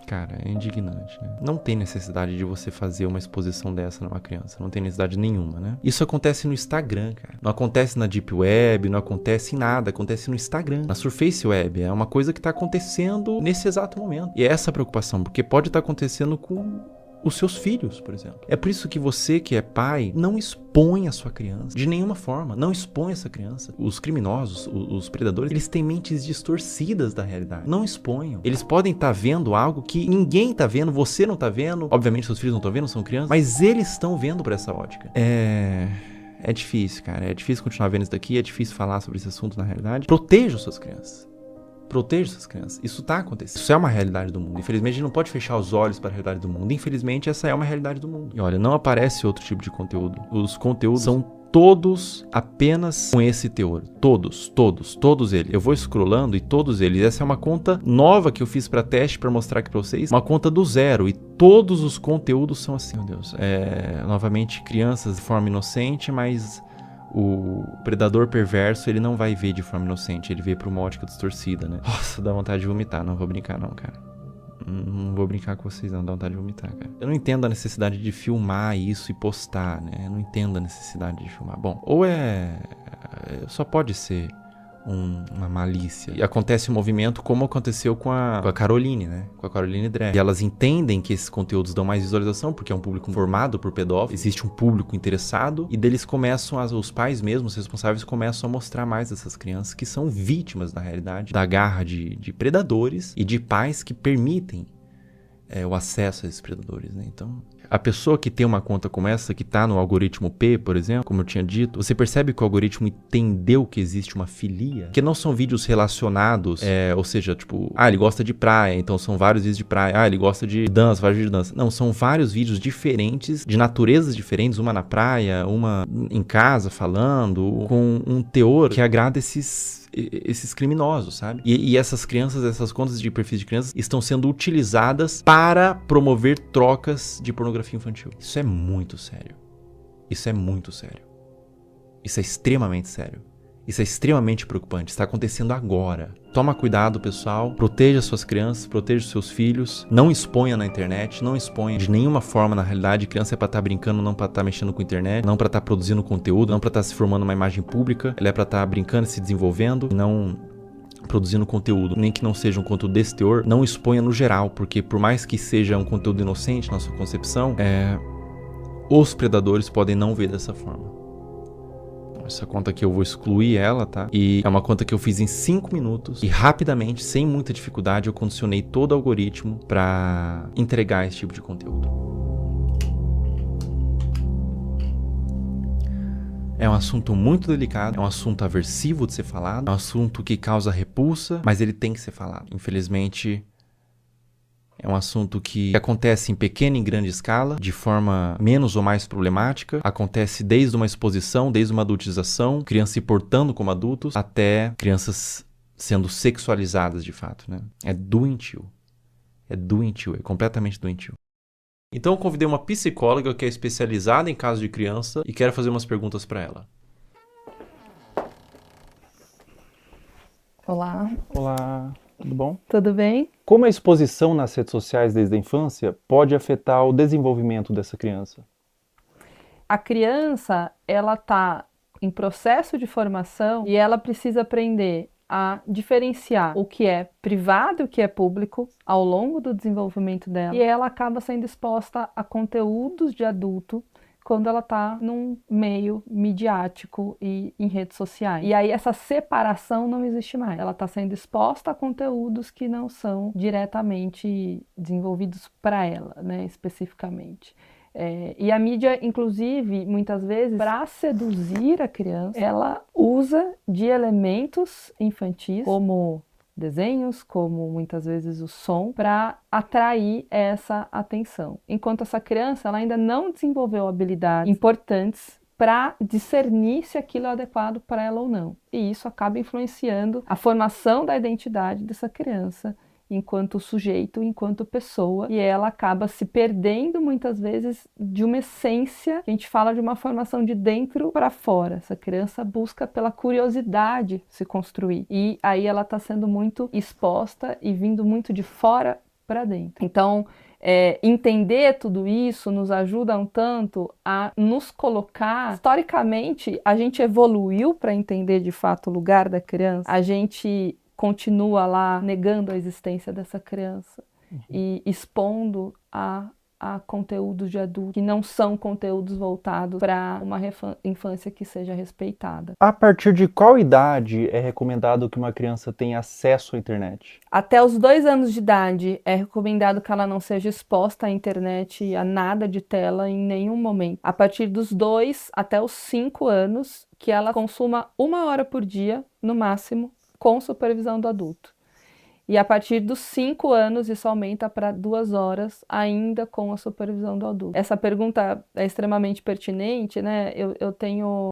Cara, é indignante, né? Não tem necessidade de você fazer uma exposição dessa numa criança. Não tem necessidade nenhuma, né? Isso acontece no Instagram, cara. Não acontece na Deep Web, não acontece em nada. Acontece no Instagram, na Surface Web. É uma coisa que tá acontecendo nesse exato momento. E é essa a preocupação, porque pode estar acontecendo com os seus filhos, por exemplo. É por isso que você, que é pai, não expõe a sua criança. De nenhuma forma. Não expõe essa criança. Os criminosos, os predadores, eles têm mentes distorcidas da realidade. Não exponham. Eles podem estar vendo algo que ninguém está vendo, você não está vendo. Obviamente, seus filhos não estão vendo, são crianças. Mas eles estão vendo por essa ótica. É difícil, cara. É difícil continuar vendo isso daqui. É difícil falar sobre esse assunto na realidade. Proteja suas crianças. Proteja essas crianças. Isso tá acontecendo. Isso é uma realidade do mundo. Infelizmente, a gente não pode fechar os olhos para a realidade do mundo. Infelizmente, essa é uma realidade do mundo. E olha, não aparece outro tipo de conteúdo. Os conteúdos são todos apenas com esse teor. Todos eles. Eu vou scrollando e todos eles. Essa é uma conta nova que eu fiz para teste, para mostrar aqui para vocês. Uma conta do zero. E todos os conteúdos são assim. Meu Deus. Novamente, crianças de forma inocente, mas O predador perverso, ele não vai ver de forma inocente, ele vê por uma ótica distorcida, né? Nossa, dá vontade de vomitar, não vou brincar não, cara. Não vou brincar com vocês não, dá vontade de vomitar, cara. Eu não entendo a necessidade de filmar isso e postar, né? Eu não entendo a necessidade de filmar. Bom, ou só pode ser uma malícia. E acontece um movimento como aconteceu com a Caroline, né? Com a Caroline Dre. E elas entendem que esses conteúdos dão mais visualização, porque é um público formado por pedófilos, existe um público interessado, e deles começam, os pais mesmos, os responsáveis, começam a mostrar mais dessas crianças que são vítimas, na realidade, da garra de predadores e de pais que permitem o acesso a esses predadores, né? Então, a pessoa que tem uma conta como essa, que tá no algoritmo P, por exemplo, como eu tinha dito, você percebe que o algoritmo entendeu que existe uma filia, que não são vídeos relacionados, ou seja, tipo, ele gosta de praia, então são vários vídeos de praia, ele gosta de dança, vários vídeos de dança. Não, são vários vídeos diferentes, de naturezas diferentes, uma na praia, uma em casa falando, com um teor que agrada esses criminosos, sabe? E essas crianças, essas contas de perfis de crianças estão sendo utilizadas para promover trocas de pornografia infantil. Isso é muito sério. Isso é muito sério. Isso é extremamente sério. Isso é extremamente preocupante. Está acontecendo agora. Toma cuidado, pessoal. Proteja suas crianças, proteja os seus filhos. Não exponha na internet, não exponha de nenhuma forma, na realidade. Criança é pra estar brincando, não pra estar mexendo com a internet, não pra estar produzindo conteúdo, não pra estar se formando uma imagem pública. Ela é pra estar brincando e se desenvolvendo, não produzindo conteúdo, nem que não seja um conteúdo desse teor. Não exponha no geral, porque por mais que seja um conteúdo inocente na sua concepção, os predadores podem não ver dessa forma. Essa conta aqui eu vou excluir ela, tá? E é uma conta que eu fiz em 5 minutos. E rapidamente, sem muita dificuldade, eu condicionei todo o algoritmo para entregar esse tipo de conteúdo. É um assunto muito delicado, é um assunto aversivo de ser falado, é um assunto que causa repulsa, mas ele tem que ser falado. Infelizmente, é um assunto que acontece em pequena e grande escala, de forma menos ou mais problemática. Acontece desde uma exposição, desde uma adultização, crianças se portando como adultos, até crianças sendo sexualizadas de fato, né? É doentio. É doentio, é completamente doentio. Então eu convidei uma psicóloga que é especializada em casos de criança e quero fazer umas perguntas para ela. Olá. Olá. Tudo bom? Tudo bem? Como a exposição nas redes sociais desde a infância pode afetar o desenvolvimento dessa criança? A criança, ela está em processo de formação e ela precisa aprender a diferenciar o que é privado e o que é público ao longo do desenvolvimento dela. E ela acaba sendo exposta a conteúdos de adulto quando ela está num meio midiático e em redes sociais. E aí essa separação não existe mais. Ela está sendo exposta a conteúdos que não são diretamente desenvolvidos para ela, né, especificamente. E a mídia, inclusive, muitas vezes, para seduzir a criança, ela usa de elementos infantis, como desenhos, como muitas vezes o som, para atrair essa atenção. Enquanto essa criança ela ainda não desenvolveu habilidades importantes para discernir se aquilo é adequado para ela ou não. E isso acaba influenciando a formação da identidade dessa criança enquanto sujeito, enquanto pessoa, e ela acaba se perdendo muitas vezes de uma essência, a gente fala de uma formação de dentro para fora. Essa criança busca pela curiosidade se construir, e aí ela está sendo muito exposta e vindo muito de fora para dentro. Então, entender tudo isso nos ajuda um tanto a nos colocar. Historicamente, a gente evoluiu para entender de fato o lugar da criança, a gente continua lá negando a existência dessa criança e expondo a conteúdos de adulto que não são conteúdos voltados para uma infância que seja respeitada. A partir de qual idade é recomendado que uma criança tenha acesso à internet? Até os 2 anos de idade é recomendado que ela não seja exposta à internet, a nada de tela em nenhum momento. A partir dos 2 até os 5 anos, que ela consuma 1 hora por dia, no máximo, com supervisão do adulto. E a partir dos 5 anos, isso aumenta para 2 horas, ainda com a supervisão do adulto. Essa pergunta é extremamente pertinente, né?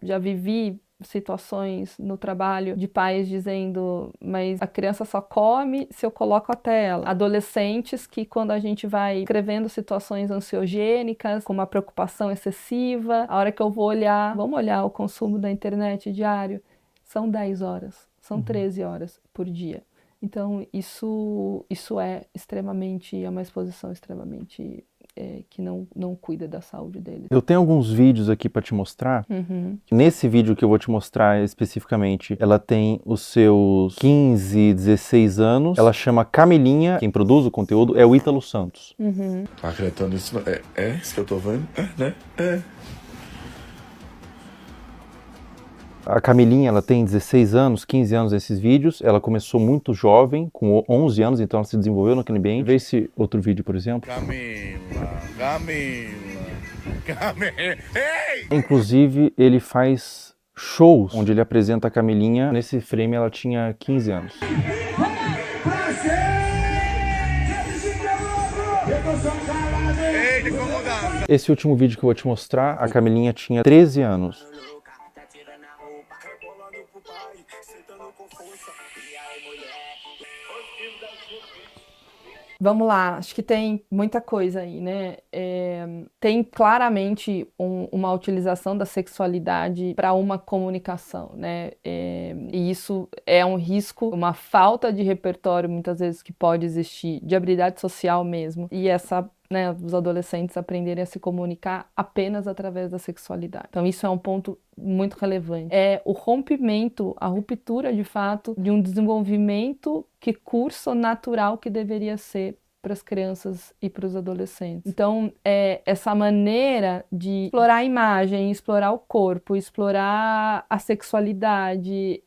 Já vivi situações no trabalho de pais dizendo, mas a criança só come se eu coloco a tela. Adolescentes que, quando a gente vai escrevendo situações ansiogênicas, com uma preocupação excessiva, a hora que eu vou olhar, vamos olhar o consumo da internet diário, são 10 horas, são 13 horas por dia. Então, isso é uma exposição extremamente que não cuida da saúde deles. Eu tenho alguns vídeos aqui para te mostrar. Nesse vídeo que eu vou te mostrar especificamente, ela tem os seus 15, 16 anos. Ela chama Camilinha. Quem produz o conteúdo é o Ítalo Santos. Acreditando nisso, é isso que eu tô vendo? Né? A Camilinha, ela tem 16 anos, 15 anos nesses vídeos. Ela começou muito jovem, com 11 anos, então ela se desenvolveu naquele ambiente. Vê esse outro vídeo, por exemplo. Camila. Ei! Inclusive, ele faz shows onde ele apresenta a Camilinha. Nesse frame, ela tinha 15 anos. Esse último vídeo que eu vou te mostrar, a Camilinha tinha 13 anos. Vamos lá, acho que tem muita coisa aí, né? Tem claramente uma utilização da sexualidade para uma comunicação, né? E isso é um risco, uma falta de repertório, muitas vezes, que pode existir, de habilidade social mesmo. E os adolescentes aprenderem a se comunicar apenas através da sexualidade. Então isso é um ponto muito relevante. É o rompimento, a ruptura de fato de um desenvolvimento que curso natural que deveria ser para as crianças e para os adolescentes. Então, essa maneira de explorar a imagem, explorar o corpo, explorar a sexualidade,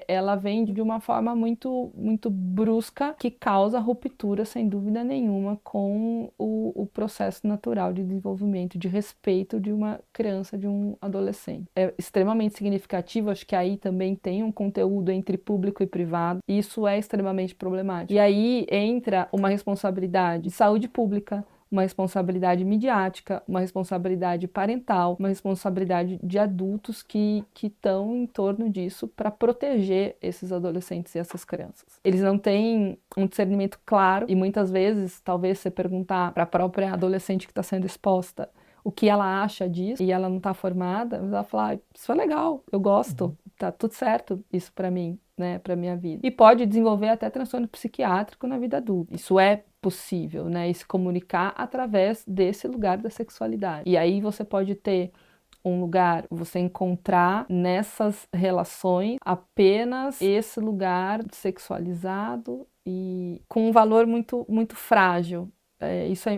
ela vem de uma forma muito, muito brusca, que causa ruptura, sem dúvida nenhuma, com o processo natural de desenvolvimento, de respeito de uma criança, de um adolescente. É extremamente significativo, acho que aí também tem um conteúdo entre público e privado, e isso é extremamente problemático. E aí entra uma responsabilidade de saúde pública, uma responsabilidade midiática, uma responsabilidade parental, uma responsabilidade de adultos que estão em torno disso para proteger esses adolescentes e essas crianças. Eles não têm um discernimento claro e muitas vezes, talvez você perguntar para a própria adolescente que está sendo exposta o que ela acha disso e ela não está formada, ela fala, isso é legal, eu gosto, tá tudo certo isso para mim, né, para minha vida. E pode desenvolver até transtorno psiquiátrico na vida adulta. Isso é possível, né, e se comunicar através desse lugar da sexualidade. E aí você pode ter um lugar, você encontrar nessas relações apenas esse lugar sexualizado e com um valor muito, muito frágil.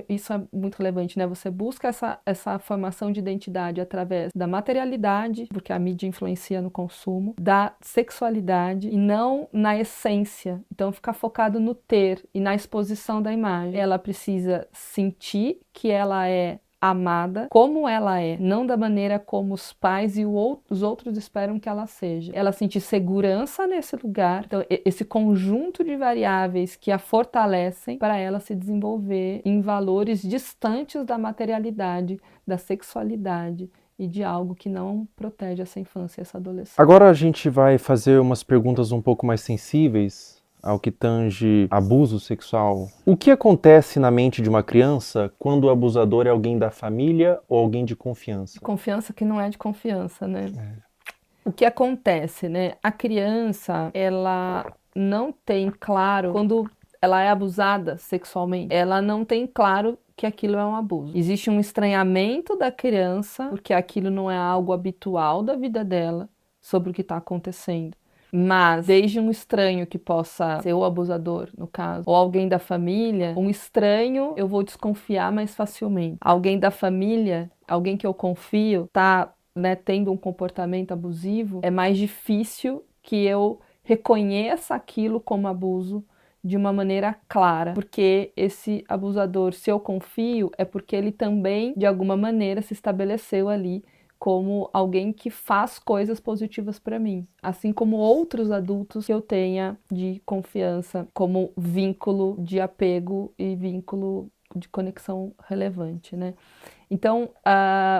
Isso é muito relevante, né? Você busca essa formação de identidade através da materialidade, porque a mídia influencia no consumo, da sexualidade e não na essência. Então, ficar focado no ter e na exposição da imagem. Ela precisa sentir que ela é amada como ela é, não da maneira como os pais e os outros esperam que ela seja. Ela sentir segurança nesse lugar, então esse conjunto de variáveis que a fortalecem para ela se desenvolver em valores distantes da materialidade, da sexualidade e de algo que não protege essa infância e essa adolescência. Agora a gente vai fazer umas perguntas um pouco mais sensíveis ao que tange abuso sexual. O que acontece na mente de uma criança quando o abusador é alguém da família ou alguém de confiança? Confiança que não é de confiança, né? O que acontece, né? A criança, ela não tem claro, quando ela é abusada sexualmente, ela não tem claro que aquilo é um abuso. Existe um estranhamento da criança, porque aquilo não é algo habitual da vida dela, sobre o que está acontecendo. Mas, desde um estranho que possa ser o abusador, no caso, ou alguém da família, um estranho eu vou desconfiar mais facilmente. Alguém da família, alguém que eu confio, tá, né, tendo um comportamento abusivo, é mais difícil que eu reconheça aquilo como abuso de uma maneira clara, porque esse abusador, se eu confio, é porque ele também, de alguma maneira, se estabeleceu ali como alguém que faz coisas positivas para mim, assim como outros adultos que eu tenha de confiança, como vínculo de apego e vínculo de conexão relevante, né? Então,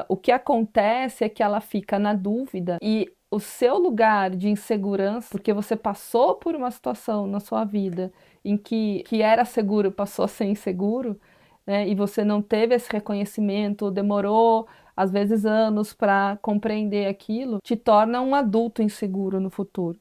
o que acontece é que ela fica na dúvida e o seu lugar de insegurança, porque você passou por uma situação na sua vida em que era seguro passou a ser inseguro, né, e você não teve esse reconhecimento, demorou às vezes anos para compreender aquilo, te torna um adulto inseguro no futuro.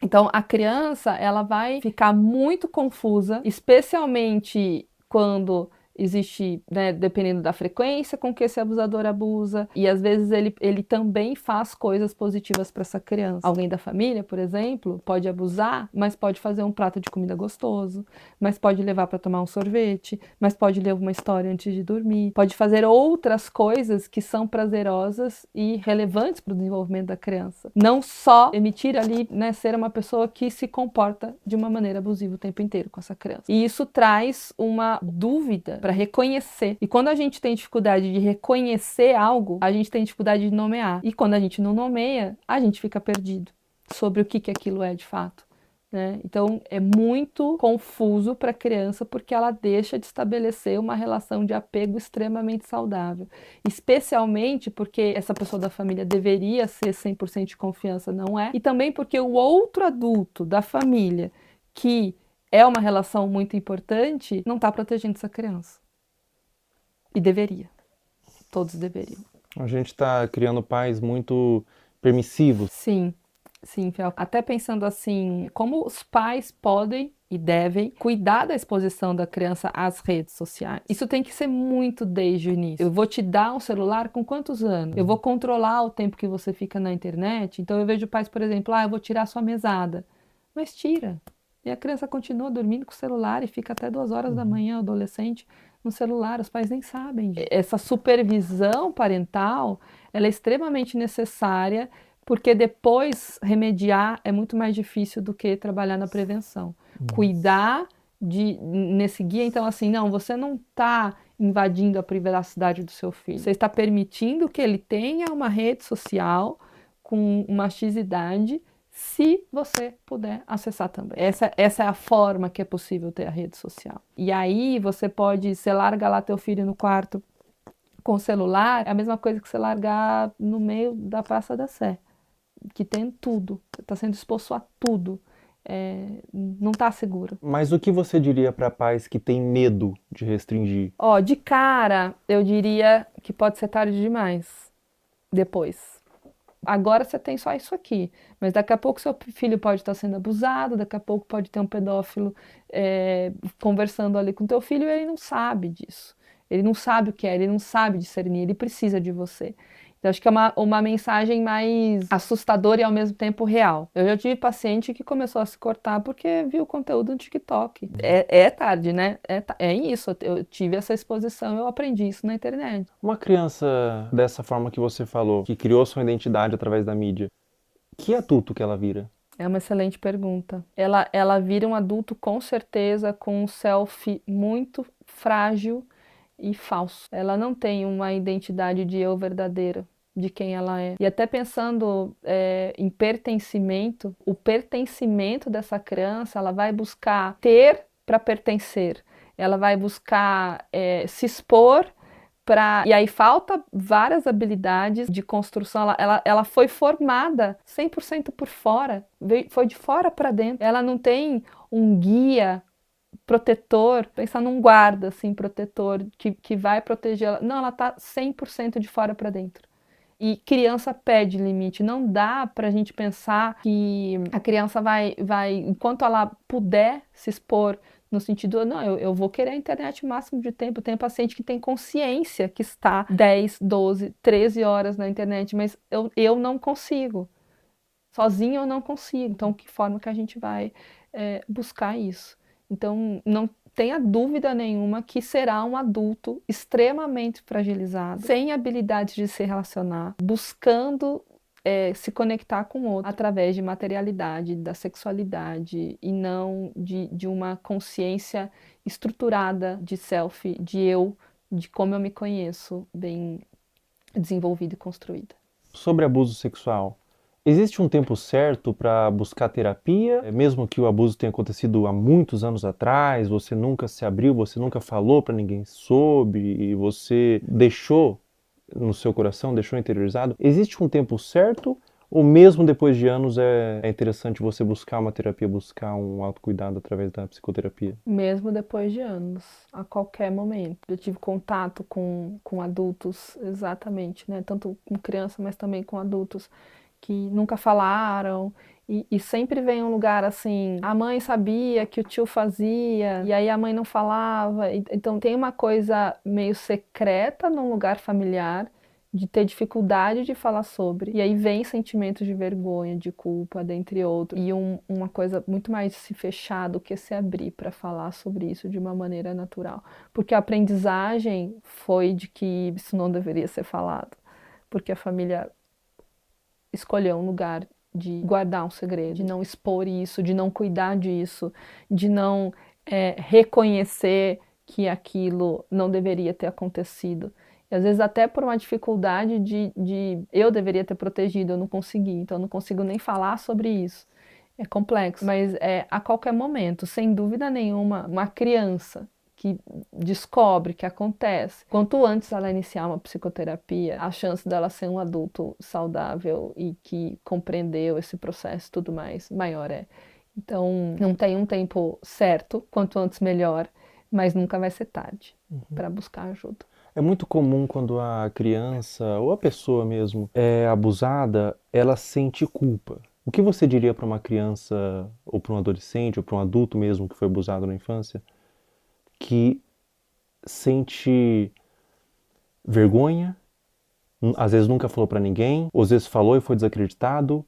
Então a criança, ela vai ficar muito confusa, especialmente quando existe, né, dependendo da frequência com que esse abusador abusa, e às vezes ele também faz coisas positivas para essa criança. Alguém da família, por exemplo, pode abusar, mas pode fazer um prato de comida gostoso, mas pode levar para tomar um sorvete, mas pode ler uma história antes de dormir, pode fazer outras coisas que são prazerosas e relevantes para o desenvolvimento da criança. Não só emitir ali, né, ser uma pessoa que se comporta de uma maneira abusiva o tempo inteiro com essa criança. E isso traz uma dúvida para reconhecer. E quando a gente tem dificuldade de reconhecer algo, a gente tem dificuldade de nomear. E quando a gente não nomeia, a gente fica perdido sobre o que aquilo é de fato, né? Então é muito confuso para a criança porque ela deixa de estabelecer uma relação de apego extremamente saudável. Especialmente porque essa pessoa da família deveria ser 100% de confiança, não é? E também porque o outro adulto da família que é uma relação muito importante, não está protegendo essa criança. E deveria. Todos deveriam. A gente está criando pais muito permissivos. Sim, Fel. Até pensando assim, como os pais podem e devem cuidar da exposição da criança às redes sociais. Isso tem que ser muito desde o início. Eu vou te dar um celular com quantos anos? Eu vou controlar o tempo que você fica na internet. Então eu vejo pais, por exemplo, eu vou tirar sua mesada. Mas tira. E a criança continua dormindo com o celular e fica até 2 horas da manhã, o adolescente, no celular. Os pais nem sabem. Essa supervisão parental, ela é extremamente necessária, porque depois remediar é muito mais difícil do que trabalhar na prevenção. Cuidar nesse guia, então assim, não, você não está invadindo a privacidade do seu filho. Você está permitindo que ele tenha uma rede social com uma X-idade, se você puder acessar também. Essa é a forma que é possível ter a rede social. E aí você larga lá teu filho no quarto com o celular, é a mesma coisa que você largar no meio da Praça da Sé, que tem tudo, você está sendo exposto a tudo, não está seguro. Mas o que você diria para pais que têm medo de restringir? De cara, eu diria que pode ser tarde demais, depois. Agora você tem só isso aqui, mas daqui a pouco seu filho pode estar sendo abusado, daqui a pouco pode ter um pedófilo conversando ali com teu filho e ele não sabe disso. Ele não sabe o que é, ele não sabe discernir, ele precisa de você. Então acho que é uma mensagem mais assustadora e ao mesmo tempo real. Eu já tive paciente que começou a se cortar porque viu o conteúdo no TikTok. É tarde, né? É isso, eu tive essa exposição, eu aprendi isso na internet. Uma criança dessa forma que você falou, que criou sua identidade através da mídia, que adulto que ela vira? É uma excelente pergunta. Ela vira um adulto com certeza com um self muito frágil e falso. Ela não tem uma identidade de eu verdadeira, de quem ela é. E até pensando em pertencimento, o pertencimento dessa criança, ela vai buscar ter para pertencer. Ela vai buscar se expor para... E aí falta várias habilidades de construção. Ela foi formada 100% por fora, foi de fora para dentro. Ela não tem um guia protetor, pensar num guarda, assim, protetor, que vai proteger ela. Não, ela tá 100% de fora para dentro. E criança pede limite. Não dá pra gente pensar que a criança vai, enquanto ela puder se expor, no sentido, não, eu vou querer a internet o máximo de tempo. Tem paciente que tem consciência que está 10, 12, 13 horas na internet, mas eu não consigo. Sozinho eu não consigo. Então, que forma que a gente vai buscar isso? Então, não tenha dúvida nenhuma que será um adulto extremamente fragilizado, sem habilidades de se relacionar, buscando se conectar com o outro através de materialidade, da sexualidade e não de uma consciência estruturada de self, de eu, de como eu me conheço, bem desenvolvida e construída. Sobre abuso sexual, existe um tempo certo para buscar terapia? Mesmo que o abuso tenha acontecido há muitos anos atrás, você nunca se abriu, você nunca falou para ninguém soube, e você deixou no seu coração, deixou interiorizado. Existe um tempo certo Ou mesmo depois de anos é interessante você buscar uma terapia, buscar um autocuidado através da psicoterapia? Mesmo depois de anos, a qualquer momento. Eu tive contato com adultos, exatamente, né? Tanto com criança, mas também com adultos que nunca falaram. E sempre vem um lugar assim, a mãe sabia que o tio fazia, e aí a mãe não falava. Então tem uma coisa meio secreta num lugar familiar, de ter dificuldade de falar sobre. E aí vem sentimentos de vergonha, de culpa, dentre outros. E uma coisa muito mais se fechar do que se abrir para falar sobre isso de uma maneira natural. Porque a aprendizagem foi de que isso não deveria ser falado. Porque a família escolheu um lugar de guardar um segredo, de não expor isso, de não cuidar disso, de não reconhecer que aquilo não deveria ter acontecido. E às vezes até por uma dificuldade de eu deveria ter protegido, eu não consegui, então eu não consigo nem falar sobre isso. É complexo, mas a qualquer momento, sem dúvida nenhuma, uma criança que descobre que acontece, quanto antes ela iniciar uma psicoterapia, a chance dela ser um adulto saudável e que compreendeu esse processo e tudo mais, maior é. Então, não tem um tempo certo, quanto antes melhor, mas nunca vai ser tarde para buscar ajuda. É muito comum quando a criança ou a pessoa mesmo é abusada, ela sente culpa. O que você diria para uma criança ou para um adolescente ou para um adulto mesmo que foi abusado na infância, que sente vergonha, às vezes nunca falou para ninguém, ou às vezes falou e foi desacreditado?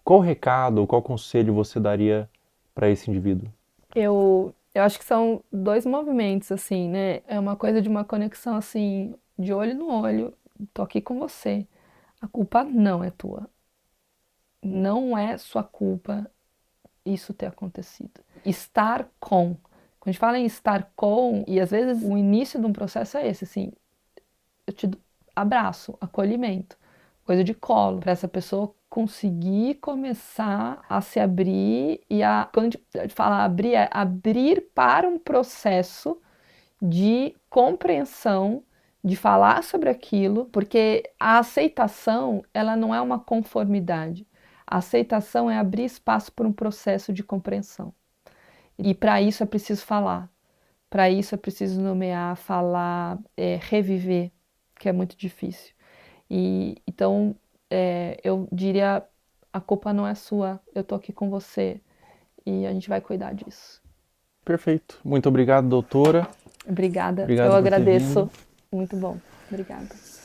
Qual recado ou qual conselho você daria para esse indivíduo? Eu acho que são dois movimentos, assim, né? É uma coisa de uma conexão, assim, de olho no olho. Tô aqui com você. A culpa não é tua. Não é sua culpa isso ter acontecido. Estar com. Quando a gente fala em estar com, e às vezes o início de um processo é esse, assim, eu te abraço, acolhimento, coisa de colo, para essa pessoa conseguir começar a se abrir e quando a gente fala abrir, é abrir para um processo de compreensão, de falar sobre aquilo, porque a aceitação, ela não é uma conformidade. A aceitação é abrir espaço para um processo de compreensão. E para isso é preciso falar, para isso é preciso nomear, falar, reviver, que é muito difícil. Então, eu diria, a culpa não é sua, eu tô aqui com você e a gente vai cuidar disso. Perfeito. Muito obrigado, doutora. Obrigada. Obrigado eu por ter agradeço. vindo. Muito bom. Obrigada.